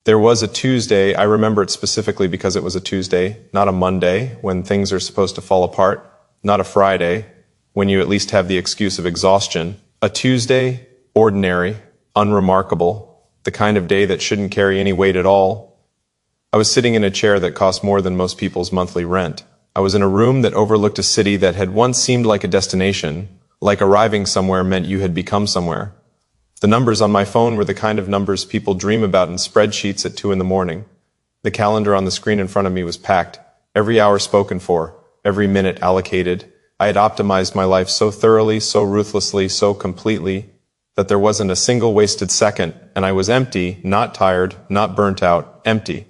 There was a Tuesday, I remember it specifically because it was a Tuesday, not a Monday, when things are supposed to fall apart, not a Friday, when you at least have the excuse of exhaustion. A Tuesday, ordinary, unremarkable, the kind of day that shouldn't carry any weight at all. I was sitting in a chair that cost more than most people's monthly rent. I was in a room that overlooked a city that had once seemed like a destination, like arriving somewhere meant you had become somewhere. The numbers on my phone were the kind of numbers people dream about in spreadsheets at 2 in the morning. The calendar on the screen in front of me was packed, every hour spoken for, every minute allocated. I had optimized my life so thoroughly, so ruthlessly, so completely, that there wasn't a single wasted second, and I was empty, not tired, not burnt out, empty.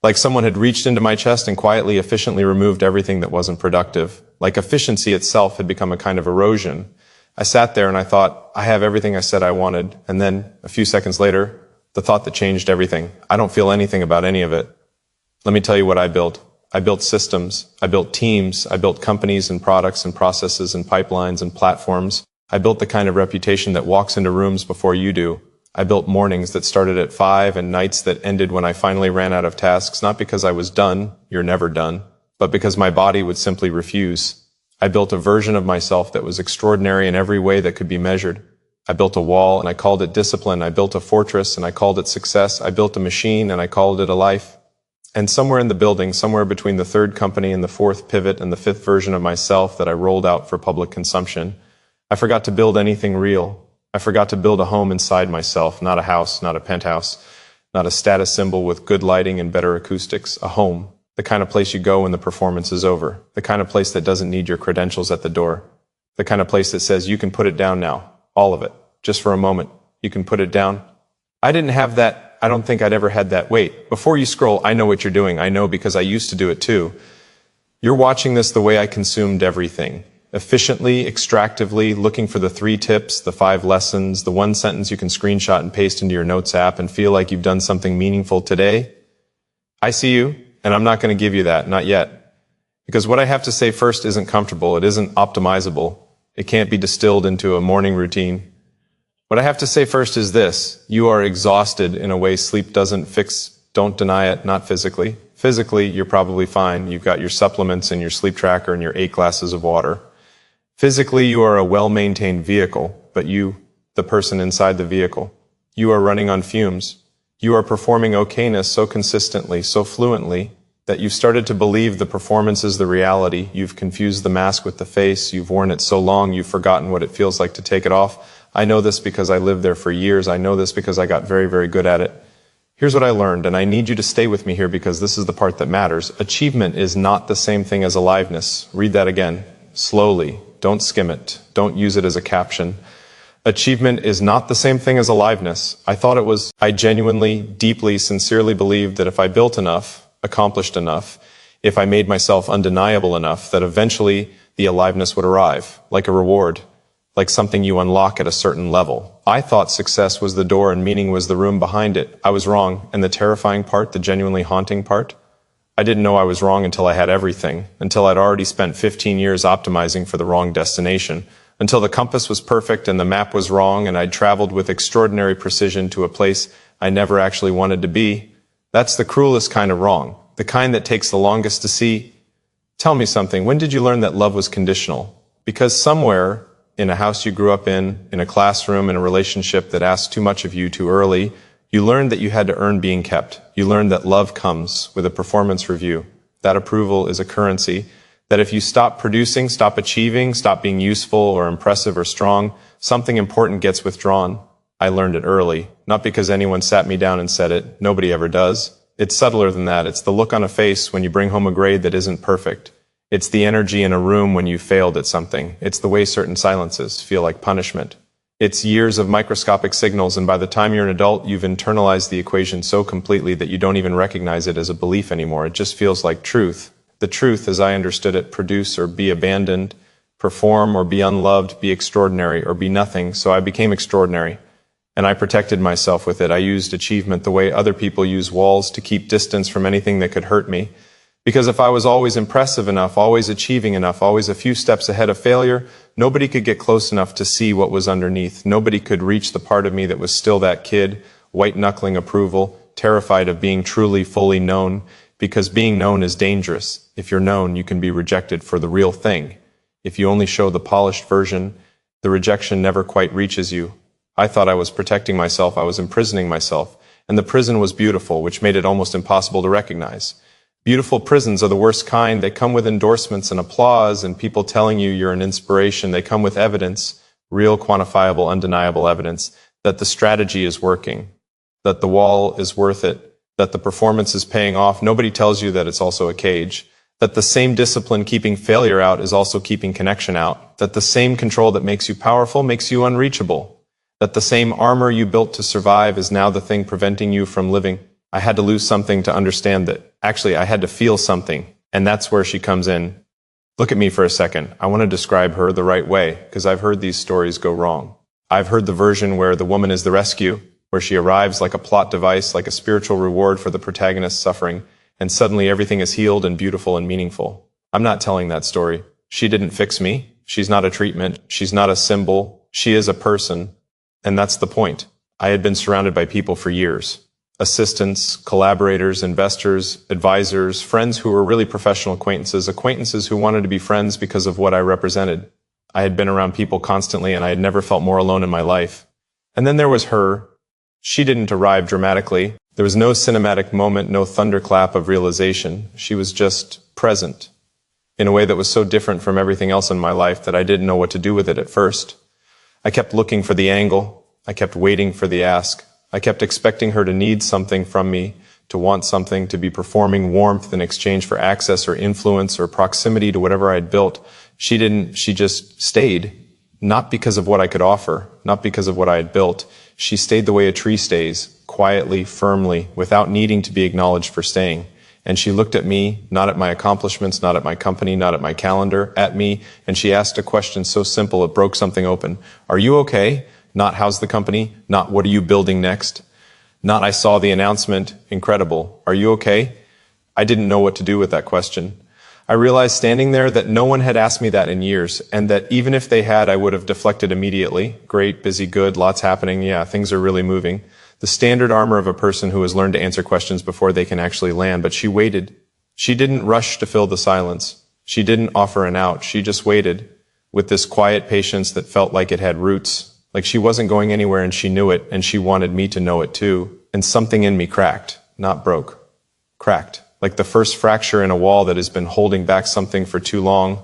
Like someone had reached into my chest and quietly, efficiently removed everything that wasn't productive. Like efficiency itself had become a kind of erosion. I sat there and I thought, I have everything I said I wanted. And then, a few seconds later, the thought that changed everything. I don't feel anything about any of it. Let me tell you what I built. I built systems. I built teams. I built companies and products and processes and pipelines and platforms. I built the kind of reputation that walks into rooms before you do. I built mornings that started at 5 and nights that ended when I finally ran out of tasks, not because I was done, you're never done, but because my body would simply refuse. I built a version of myself that was extraordinary in every way that could be measured. I built a wall and I called it discipline. I built a fortress and I called it success. I built a machine and I called it a life. And somewhere in the building, somewhere between the third company and the fourth pivot and the fifth version of myself that I rolled out for public consumption, I forgot to build anything real. I forgot to build a home inside myself, not a house, not a penthouse, not a status symbol with good lighting and better acoustics, a home. The kind of place you go when the performance is over. The kind of place that doesn't need your credentials at the door. The kind of place that says you can put it down now. All of it. Just for a moment. You can put it down. I didn't have that. I don't think I'd ever had that. Wait, before you scroll, I know what you're doing. I know because I used to do it too. You're watching this the way I consumed everything. Efficiently, extractively, looking for the 3 tips, the 5 lessons, the 1 sentence you can screenshot and paste into your notes app and feel like you've done something meaningful today. I see you. And I'm not going to give you that, not yet. Because what I have to say first isn't comfortable, it isn't optimizable, it can't be distilled into a morning routine. What I have to say first is this: you are exhausted in a way sleep doesn't fix. Don't deny it, not physically. Physically, you're probably fine. You've got your supplements and your sleep tracker and your 8 glasses of water. Physically, you are a well-maintained vehicle, but you, the person inside the vehicle, you are running on fumes. You are performing okayness so consistently, so fluently, that you've started to believe the performance is the reality. You've confused the mask with the face. You've worn it so long, you've forgotten what it feels like to take it off. I know this because I lived there for years. I know this because I got very, very good at it. Here's what I learned, and I need you to stay with me here because this is the part that matters. Achievement is not the same thing as aliveness. Read that again, slowly. Don't skim it. Don't use it as a caption. Achievement is not the same thing as aliveness. I thought it was. I genuinely, deeply, sincerely believed that if I built enough, accomplished enough, if I made myself undeniable enough, that eventually the aliveness would arrive, like a reward, like something you unlock at a certain level. I thought success was the door and meaning was the room behind it. I was wrong, and the terrifying part, the genuinely haunting part, I didn't know I was wrong until I had everything, until I'd already spent 15 years optimizing for the wrong destination, until the compass was perfect and the map was wrong and I'd traveled with extraordinary precision to a place I never actually wanted to be. That's the cruelest kind of wrong, the kind that takes the longest to see. Tell me something, when did you learn that love was conditional? Because somewhere, in a house you grew up in a classroom, in a relationship that asked too much of you too early, you learned that you had to earn being kept. You learned that love comes with a performance review. That approval is a currency. That if you stop producing, stop achieving, stop being useful or impressive or strong, something important gets withdrawn. I learned it early, not because anyone sat me down and said it. Nobody ever does. It's subtler than that. It's the look on a face when you bring home a grade that isn't perfect. It's the energy in a room when you failed at something. It's the way certain silences feel like punishment. It's years of microscopic signals, and by the time you're an adult, you've internalized the equation so completely that you don't even recognize it as a belief anymore. It just feels like truth. The truth, as I understood it, produce or be abandoned, perform or be unloved, be extraordinary or be nothing. So I became extraordinary, and I protected myself with it. I used achievement the way other people use walls to keep distance from anything that could hurt me. Because if I was always impressive enough, always achieving enough, always a few steps ahead of failure, nobody could get close enough to see what was underneath. Nobody could reach the part of me that was still that kid, white-knuckling approval, terrified of being truly, fully known, because being known is dangerous. If you're known, you can be rejected for the real thing. If you only show the polished version, the rejection never quite reaches you. I thought I was protecting myself, I was imprisoning myself, and the prison was beautiful, which made it almost impossible to recognize. Beautiful prisons are the worst kind. They come with endorsements and applause and people telling you you're an inspiration. They come with evidence, real, quantifiable, undeniable evidence that the strategy is working, that the wall is worth it, that the performance is paying off. Nobody tells you that it's also a cage, that the same discipline keeping failure out is also keeping connection out, that the same control that makes you powerful makes you unreachable, that the same armor you built to survive is now the thing preventing you from living. I had to lose something to understand that. Actually, I had to feel something, and that's where she comes in. Look at me for a second. I want to describe her the right way, because I've heard these stories go wrong. I've heard the version where the woman is the rescue, where she arrives like a plot device, like a spiritual reward for the protagonist's suffering, and suddenly everything is healed and beautiful and meaningful. I'm not telling that story. She didn't fix me. She's not a treatment. She's not a symbol. She is a person, and that's the point. I had been surrounded by people for years. Assistants, collaborators, investors, advisors, friends who were really professional acquaintances who wanted to be friends because of what I represented. I had been around people constantly and I had never felt more alone in my life. And then there was her. She didn't arrive dramatically. There was no cinematic moment, no thunderclap of realization. She was just present in a way that was so different from everything else in my life that I didn't know what to do with it at first. I kept looking for the angle. I kept waiting for the ask. I kept expecting her to need something from me, to want something, to be performing warmth in exchange for access or influence or proximity to whatever I had built. She didn't, she just stayed, not because of what I could offer, not because of what I had built. She stayed the way a tree stays, quietly, firmly, without needing to be acknowledged for staying. And she looked at me, not at my accomplishments, not at my company, not at my calendar, at me, and she asked a question so simple it broke something open. Are you okay? Not how's the company, not what are you building next, not I saw the announcement, incredible. Are you okay? I didn't know what to do with that question. I realized standing there that no one had asked me that in years, and that even if they had, I would have deflected immediately. Great, busy, good, lots happening, yeah, things are really moving. The standard armor of a person who has learned to answer questions before they can actually land, but she waited. She didn't rush to fill the silence. She didn't offer an out. She just waited with this quiet patience that felt like it had roots. Like she wasn't going anywhere and she knew it, and she wanted me to know it too. And something in me cracked, not broke. Cracked. Like the first fracture in a wall that has been holding back something for too long.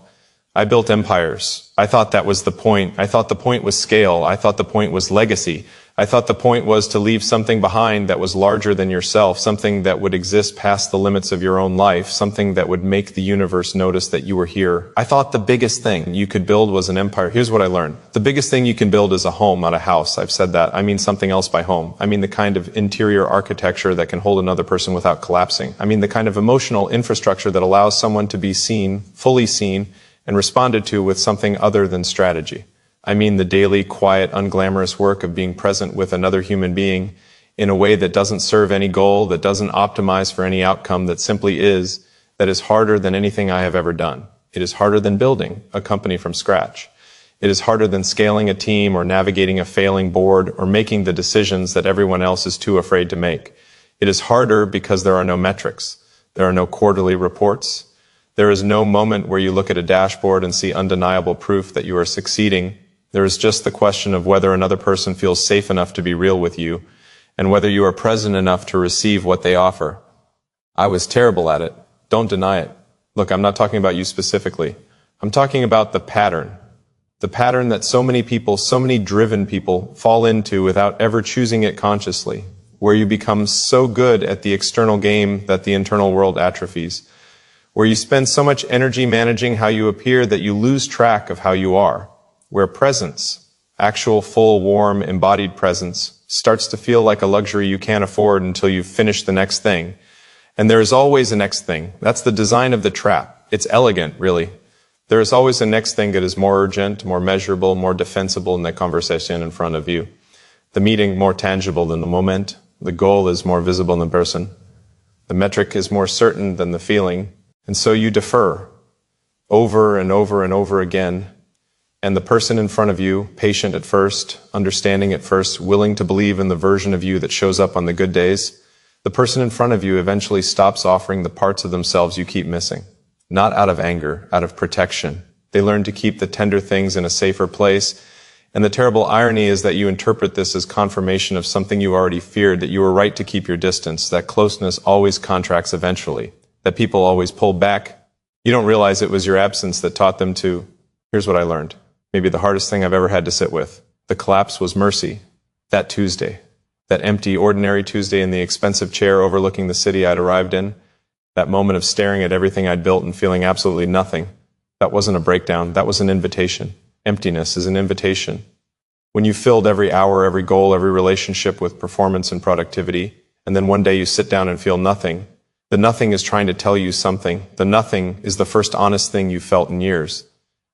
I built empires. I thought that was the point. I thought the point was scale. I thought the point was legacy. I thought the point was to leave something behind that was larger than yourself, something that would exist past the limits of your own life, something that would make the universe notice that you were here. I thought the biggest thing you could build was an empire. Here's what I learned. The biggest thing you can build is a home, not a house. I've said that. I mean something else by home. I mean the kind of interior architecture that can hold another person without collapsing. I mean the kind of emotional infrastructure that allows someone to be seen, fully seen, and responded to with something other than strategy. I mean the daily, quiet, unglamorous work of being present with another human being in a way that doesn't serve any goal, that doesn't optimize for any outcome, that simply is, that is harder than anything I have ever done. It is harder than building a company from scratch. It is harder than scaling a team or navigating a failing board or making the decisions that everyone else is too afraid to make. It is harder because there are no metrics. There are no quarterly reports. There is no moment where you look at a dashboard and see undeniable proof that you are succeeding. There is just the question of whether another person feels safe enough to be real with you, and whether you are present enough to receive what they offer. I was terrible at it. Don't deny it. Look, I'm not talking about you specifically. I'm talking about the pattern that so many people, so many driven people fall into without ever choosing it consciously, where you become so good at the external game that the internal world atrophies, where you spend so much energy managing how you appear that you lose track of how you are. Where presence, actual, full, warm, embodied presence, starts to feel like a luxury you can't afford until you've finished the next thing. And there is always a next thing. That's the design of the trap. It's elegant, really. There is always a next thing that is more urgent, more measurable, more defensible in the conversation in front of you. The meeting more tangible than the moment. The goal is more visible than the person. The metric is more certain than the feeling. And so you defer over and over and over again. And the person in front of you, patient at first, understanding at first, willing to believe in the version of you that shows up on the good days, The person in front of you eventually stops offering the parts of themselves you keep missing. Not out of anger, out of protection. They learn to keep the tender things in a safer place. And the terrible irony is that you interpret this as confirmation of something you already feared, that you were right to keep your distance, that closeness always contracts eventually, that people always pull back. You don't realize it was your absence that taught them to. Here's what I learned. Maybe the hardest thing I've ever had to sit with. The collapse was mercy. That Tuesday. That empty, ordinary Tuesday in the expensive chair overlooking the city I'd arrived in. That moment of staring at everything I'd built and feeling absolutely nothing. That wasn't a breakdown. That was an invitation. Emptiness is an invitation. When you filled every hour, every goal, every relationship with performance and productivity, and then one day you sit down and feel nothing, the nothing is trying to tell you something. The nothing is the first honest thing you've felt in years.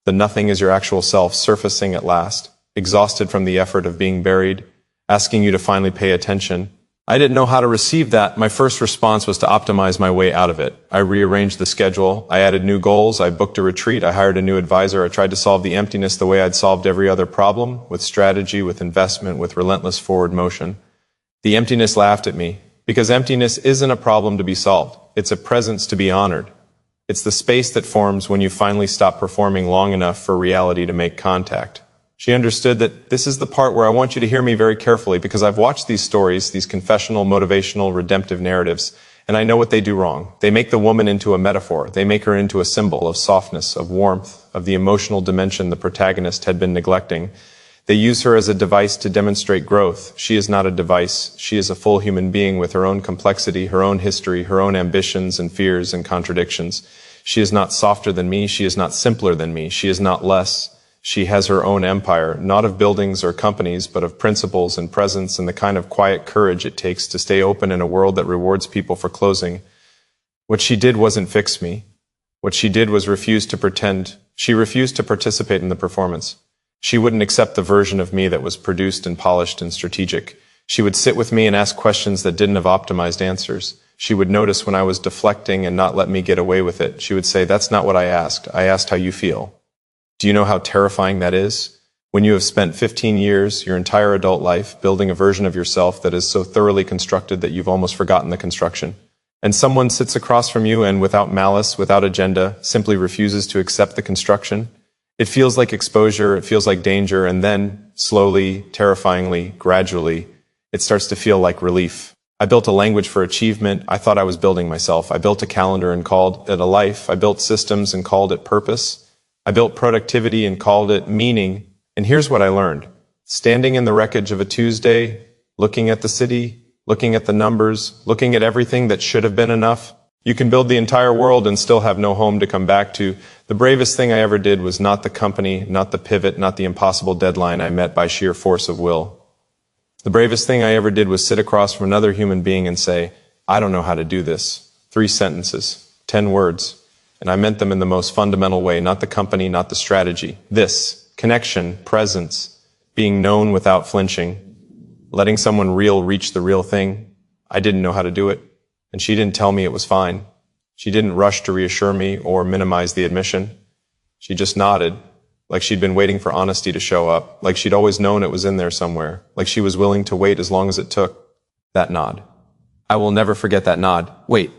The nothing is your actual self surfacing at last, exhausted from the effort of being buried, asking you to finally pay attention. I didn't know how to receive that. My first response was to optimize my way out of it. I rearranged the schedule. I added new goals. I booked a retreat. I hired a new advisor. I tried to solve the emptiness the way I'd solved every other problem, with strategy, with investment, with relentless forward motion. The emptiness laughed at me, because emptiness isn't a problem to be solved. It's a presence to be honored. It's the space that forms when you finally stop performing long enough for reality to make contact. She understood that this is the part where I want you to hear me very carefully, because I've watched these stories, these confessional, motivational, redemptive narratives, and I know what they do wrong. They make the woman into a metaphor. They make her into a symbol of softness, of warmth, of the emotional dimension the protagonist had been neglecting. They use her as a device to demonstrate growth. She is not a device. She is a full human being with her own complexity, her own history, her own ambitions and fears and contradictions. She is not softer than me. She is not simpler than me. She is not less. She has her own empire, not of buildings or companies, but of principles and presence and the kind of quiet courage it takes to stay open in a world that rewards people for closing. What she did wasn't fix me. What she did was refuse to pretend. She refused to participate in the performance. She wouldn't accept the version of me that was produced and polished and strategic. She would sit with me and ask questions that didn't have optimized answers. She would notice when I was deflecting and not let me get away with it. She would say, "That's not what I asked. I asked how you feel." Do you know how terrifying that is? When you have spent 15 years, your entire adult life, building a version of yourself that is so thoroughly constructed that you've almost forgotten the construction. And someone sits across from you and without malice, without agenda, simply refuses to accept the construction. It feels like exposure, it feels like danger, and then, slowly, terrifyingly, gradually, it starts to feel like relief. I built a language for achievement. I thought I was building myself. I built a calendar and called it a life. I built systems and called it purpose. I built productivity and called it meaning. And here's what I learned. Standing in the wreckage of a Tuesday, looking at the city, looking at the numbers, looking at everything that should have been enough, you can build the entire world and still have no home to come back to. The bravest thing I ever did was not the company, not the pivot, not the impossible deadline I met by sheer force of will. The bravest thing I ever did was sit across from another human being and say, "I don't know how to do this." 3 sentences, 10 words. And I meant them in the most fundamental way, not the company, not the strategy. This, connection, presence, being known without flinching, letting someone real reach the real thing. I didn't know how to do it, and she didn't tell me it was fine. She didn't rush to reassure me or minimize the admission. She just nodded, like she'd been waiting for honesty to show up, like she'd always known it was in there somewhere, like she was willing to wait as long as it took. That nod. I will never forget that nod. Wait.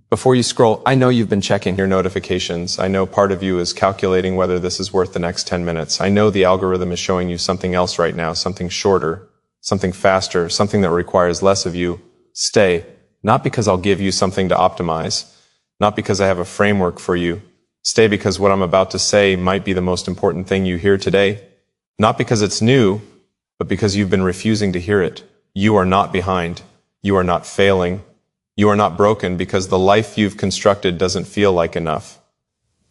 Before you scroll, I know you've been checking your notifications. I know part of you is calculating whether this is worth the next 10 minutes. I know the algorithm is showing you something else right now, something shorter, something faster, something that requires less of you. Stay. Not because I'll give you something to optimize, not because I have a framework for you. Stay because what I'm about to say might be the most important thing you hear today. Not because it's new, but because you've been refusing to hear it. You are not behind. You are not failing. You are not broken because the life you've constructed doesn't feel like enough.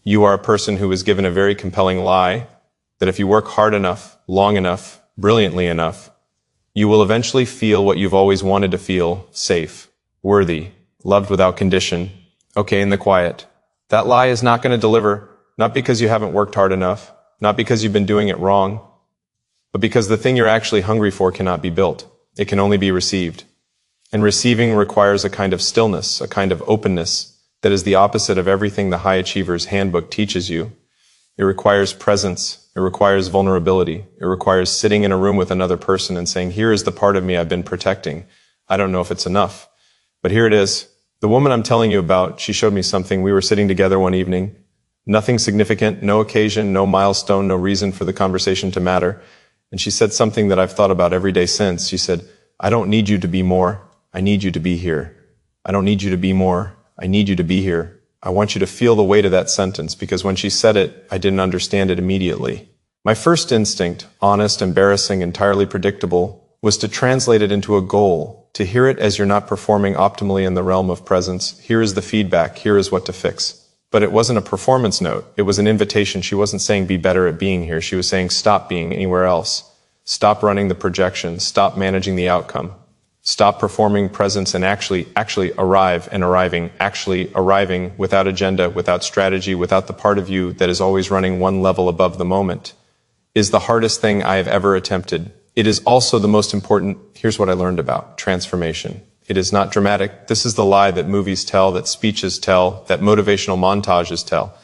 You are a person who was given a very compelling lie that if you work hard enough, long enough, brilliantly enough, you will eventually feel what you've always wanted to feel, safe, worthy, loved without condition, okay in the quiet. That lie is not going to deliver, not because you haven't worked hard enough, not because you've been doing it wrong, but because the thing you're actually hungry for cannot be built. It can only be received. And receiving requires a kind of stillness, a kind of openness that is the opposite of everything the High Achiever's Handbook teaches you. It requires presence. It requires vulnerability. It requires sitting in a room with another person and saying, "Here is the part of me I've been protecting. I don't know if it's enough, But here it is. The woman I'm telling you about, she showed me something. We were sitting together one evening. Nothing significant, no occasion, no milestone, no reason for the conversation to matter. And she said something that I've thought about every day since. She said, I don't need you to be more. I need you to be here. I don't need you to be more. I need you to be here. I want you to feel the weight of that sentence, because when she said it, I didn't understand it immediately. My first instinct, honest, embarrassing, entirely predictable, was to translate it into a goal, to hear it as you're not performing optimally in the realm of presence. Here is the feedback. Here is what to fix. But it wasn't a performance note. It was an invitation. She wasn't saying be better at being here. She was saying stop being anywhere else. Stop running the projection. Stop managing the outcome. Stop performing presence and actually arrive and arriving without agenda, without strategy, without the part of you that is always running one level above the moment, is the hardest thing I have ever attempted. It is also the most important. Here's what I learned about transformation. It is not dramatic. This is the lie that movies tell, that speeches tell, that motivational montages tell.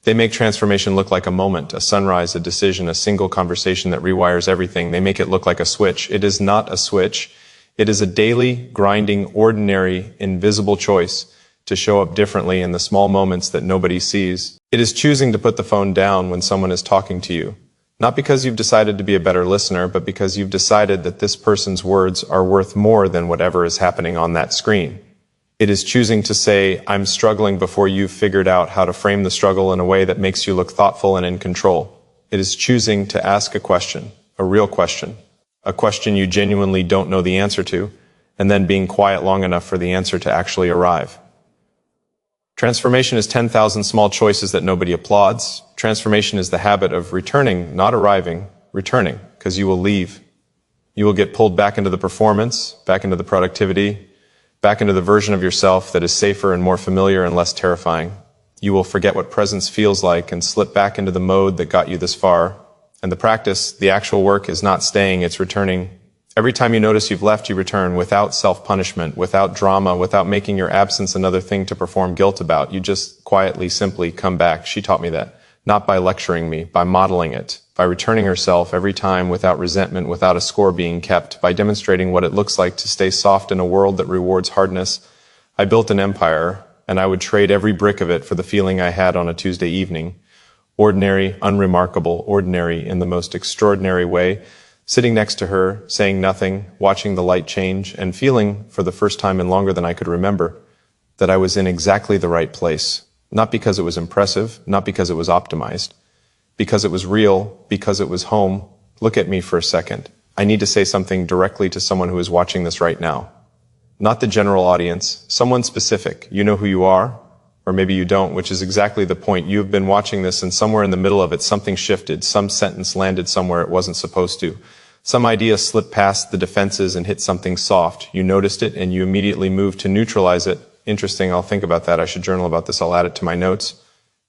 They make transformation look like a moment, a sunrise, a decision, a single conversation that rewires everything. They make it look like a switch. It is not a switch. It is a daily, grinding, ordinary, invisible choice to show up differently in the small moments that nobody sees. It is choosing to put the phone down when someone is talking to you. Not because you've decided to be a better listener, but because you've decided that this person's words are worth more than whatever is happening on that screen. It is choosing to say, I'm struggling before you've figured out how to frame the struggle in a way that makes you look thoughtful and in control. It is choosing to ask a question, a real question, a question you genuinely don't know the answer to, and then being quiet long enough for the answer to actually arrive. Transformation is 10,000 small choices that nobody applauds. Transformation is the habit of returning, not arriving, returning, because you will leave. You will get pulled back into the performance, back into the productivity, back into the version of yourself that is safer and more familiar and less terrifying. You will forget what presence feels like and slip back into the mode that got you this far. And the practice, the actual work, is not staying, it's returning. Every time you notice you've left, you return without self-punishment, without drama, without making your absence another thing to perform guilt about. You just quietly, simply come back. She taught me that. Not by lecturing me, by modeling it, by returning herself every time without resentment, without a score being kept, by demonstrating what it looks like to stay soft in a world that rewards hardness. I built an empire, and I would trade every brick of it for the feeling I had on a Tuesday evening. Ordinary, unremarkable, ordinary in the most extraordinary way, sitting next to her, saying nothing, watching the light change, and feeling, for the first time in longer than I could remember, that I was in exactly the right place. Not because it was impressive, not because it was optimized, because it was real, because it was home. Look at me for a second. I need to say something directly to someone who is watching this right now. Not the general audience, someone specific. You know who you are, or maybe you don't, which is exactly the point. You've been watching this, and somewhere in the middle of it, something shifted. Some sentence landed somewhere it wasn't supposed to. Some idea slipped past the defenses and hit something soft. You noticed it, and you immediately moved to neutralize it. Interesting, I'll think about that. I should journal about this. I'll add it to my notes.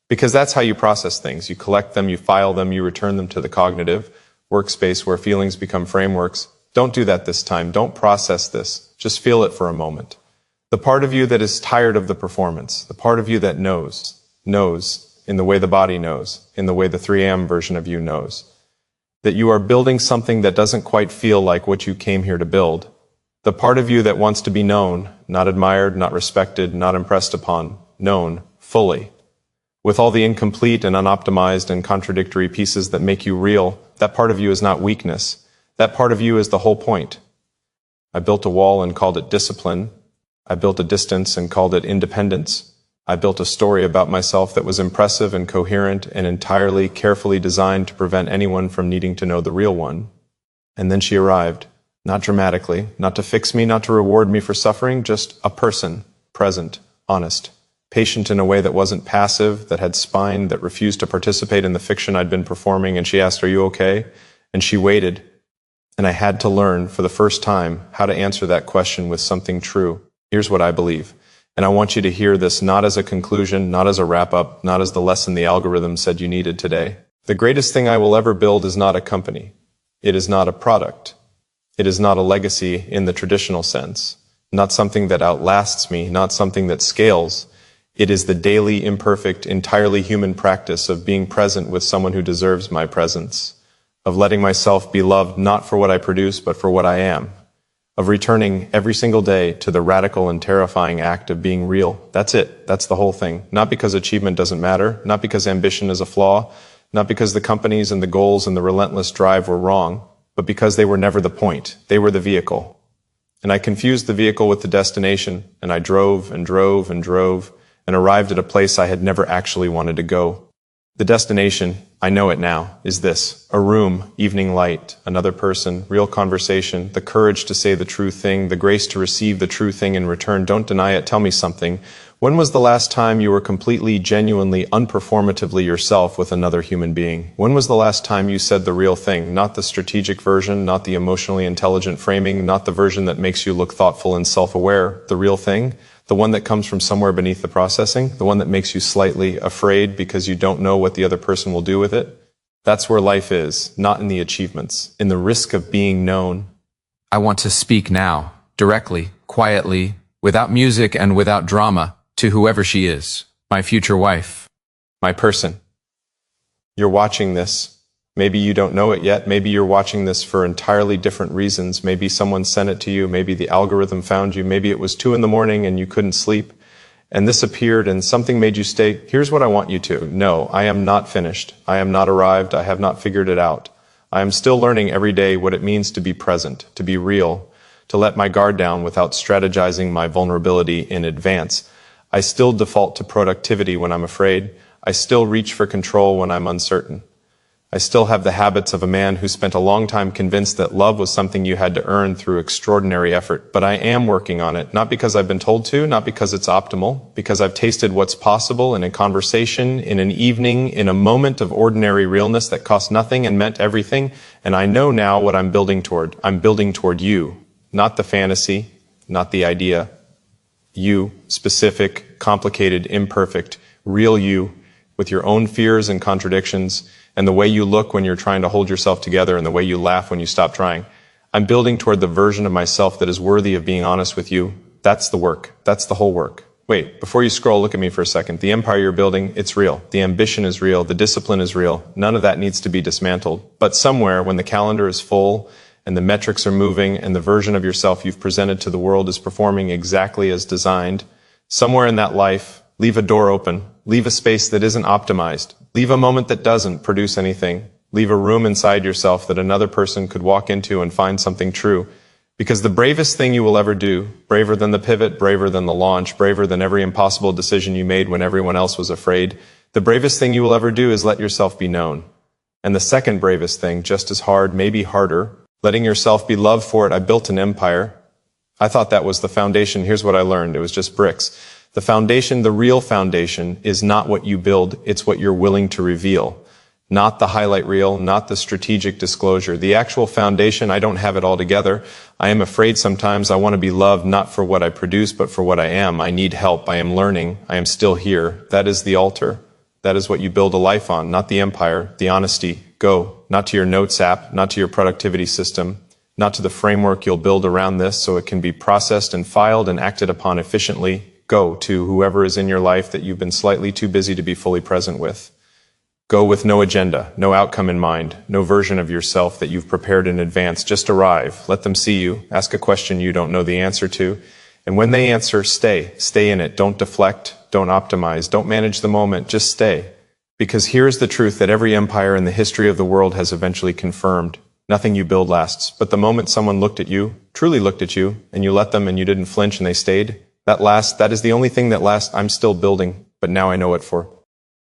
Because that's how you process things. You collect them, you file them, you return them to the cognitive workspace where feelings become frameworks. Don't do that this time. Don't process this. Just feel it for a moment. The part of you that is tired of the performance, the part of you that knows in the way the body knows, in the way the 3am version of you knows, that you are building something that doesn't quite feel like what you came here to build. The part of you that wants to be known, not admired, not respected, not impressed upon, known fully. With all the incomplete and unoptimized and contradictory pieces that make you real, that part of you is not weakness. That part of you is the whole point. I built a wall and called it discipline. I built a distance and called it independence. I built a story about myself that was impressive and coherent and entirely carefully designed to prevent anyone from needing to know the real one. And then she arrived, not dramatically, not to fix me, not to reward me for suffering, just a person, present, honest, patient in a way that wasn't passive, that had spine, that refused to participate in the fiction I'd been performing. And she asked, "Are you okay?" And she waited. And I had to learn for the first time how to answer that question with something true. Here's what I believe. And I want you to hear this not as a conclusion, not as a wrap-up, not as the lesson the algorithm said you needed today. The greatest thing I will ever build is not a company. It is not a product. It is not a legacy in the traditional sense. Not something that outlasts me, not something that scales. It is the daily, imperfect, entirely human practice of being present with someone who deserves my presence, of letting myself be loved not for what I produce, but for what I am, of returning every single day to the radical and terrifying act of being real. That's it. That's the whole thing. Not because achievement doesn't matter, not because ambition is a flaw, not because the companies and the goals and the relentless drive were wrong, but because they were never the point. They were the vehicle. And I confused the vehicle with the destination, and I drove and drove and drove, and arrived at a place I had never actually wanted to go. The destination, I know it now, is this: a room, evening light, another person, real conversation, the courage to say the true thing, the grace to receive the true thing in return. Don't deny it. Tell me something. When was the last time you were completely, genuinely, unperformatively yourself with another human being? When was the last time you said the real thing? Not the strategic version, not the emotionally intelligent framing, not the version that makes you look thoughtful and self-aware. The real thing? The one that comes from somewhere beneath the processing? The one that makes you slightly afraid because you don't know what the other person will do with it? That's where life is, not in the achievements, in the risk of being known. I want to speak now, directly, quietly, without music and without drama, to whoever she is, my future wife. My person. You're watching this. Maybe you don't know it yet. Maybe you're watching this for entirely different reasons. Maybe someone sent it to you. Maybe the algorithm found you. Maybe it was 2 a.m. and you couldn't sleep. And this appeared and something made you stay. Here's what I want you to know. I am not finished. I am not arrived. I have not figured it out. I am still learning every day what it means to be present, to be real, to let my guard down without strategizing my vulnerability in advance. I still default to productivity when I'm afraid. I still reach for control when I'm uncertain. I still have the habits of a man who spent a long time convinced that love was something you had to earn through extraordinary effort. But I am working on it, not because I've been told to, not because it's optimal, because I've tasted what's possible in a conversation, in an evening, in a moment of ordinary realness that cost nothing and meant everything. And I know now what I'm building toward. I'm building toward you, not the fantasy, not the idea. You, specific, complicated, imperfect, real you, with your own fears and contradictions, and the way you look when you're trying to hold yourself together, and the way you laugh when you stop trying. I'm building toward the version of myself that is worthy of being honest with you. That's the work. That's the whole work. Wait, before you scroll, look at me for a second. The empire you're building, it's real. The ambition is real. The discipline is real. None of that needs to be dismantled. But somewhere, when the calendar is full, and the metrics are moving, and the version of yourself you've presented to the world is performing exactly as designed, somewhere in that life, leave a door open. Leave a space that isn't optimized. Leave a moment that doesn't produce anything. Leave a room inside yourself that another person could walk into and find something true. Because the bravest thing you will ever do, braver than the pivot, braver than the launch, braver than every impossible decision you made when everyone else was afraid, the bravest thing you will ever do is let yourself be known. And the second bravest thing, just as hard, maybe harder, letting yourself be loved for it. I built an empire. I thought that was the foundation. Here's what I learned. It was just bricks. The foundation, the real foundation, is not what you build, it's what you're willing to reveal. Not the highlight reel, not the strategic disclosure. The actual foundation, I don't have it all together. I am afraid sometimes. I want to be loved not for what I produce, but for what I am. I need help. I am learning. I am still here. That is the altar. That is what you build a life on, not the empire, the honesty. Go. Not to your notes app, not to your productivity system, not to the framework you'll build around this so it can be processed and filed and acted upon efficiently. Go to whoever is in your life that you've been slightly too busy to be fully present with. Go with no agenda, no outcome in mind, no version of yourself that you've prepared in advance. Just arrive. Let them see you. Ask a question you don't know the answer to. And when they answer, stay. Stay in it. Don't deflect. Don't optimize. Don't manage the moment. Just stay. Because here's the truth that every empire in the history of the world has eventually confirmed. Nothing you build lasts. But the moment someone looked at you, truly looked at you, and you let them and you didn't flinch and they stayed, that is the only thing that lasts. I'm still building, but now I know what for.